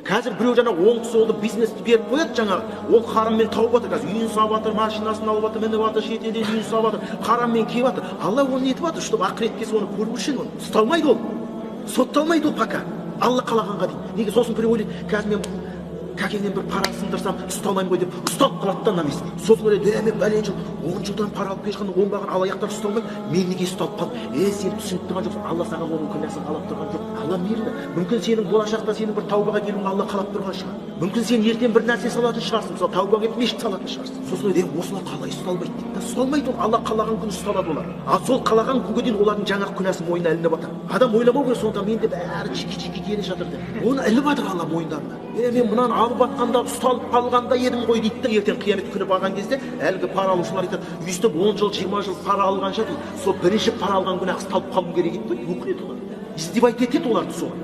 Қазір біреу жаңа оңды солды бизнесті беріп қояды, жаңа ол хараммен тауып жатыр. Қазір үйін салып жатыр, машинасын алып жатыр, мініп жатыр, шетелден үйін салып жатыр, хараммен киіп жатыр. Алла оны нетіп жатыр, чтобы ақыретке соны көру үшін оны ұсталмайды ол. Сотталмайды ол пока. Алла қалағанға дейін. Неге сосын біреу ойлайды, қазір мен кәкеңнен бір пара сындырсам ұсталмаймын ғой деп ұсталып қалады да намес. Сосын ойлайды, мен бәлен жыл 10 жылдан пара алып келе жатқан оңбаған алаяқтар ұсталмайды, мен неге ұсталып қалдым? Сен түсініп тұрған жоқсың, Алла саған оның күнәсін қалап тұрған жоқ. Алла мейірлі. Мүмкін сенің болашақта сенің бір таубаға келуіңді Алла қалап тұрған шығар. Мүмкін сен ертең бір нәрсе салатын шығарсың, мысалы тауба келіп мешіт салатын шығарсың. Сосын ойлайды, осылар қалай ұсталмайды дейді. Ұсталмайды ол, Алла қалаған күні ұсталады олар. Ал сол қалаған күнге дейін олардың жаңағы күнәсі мойнына ілініп жатыр. Адам ойламау керек, сонда менде бәрі жеке-жеке келе жатыр деп. Оны іліп жатыр Алла мойындарына. Мен мынаны алып жатқанда ұсталып қалғанда едім ғой дейді да, ертең қиямет күні барған кезде әлгі пара алушылар айтады, өйстіп 10 жыл 20 жыл пара алғанша дейді, сол бірінші пара алған күні ұсталып қалу керек еді ғой. Өкінеді олар. Издевать етеді оларды соған.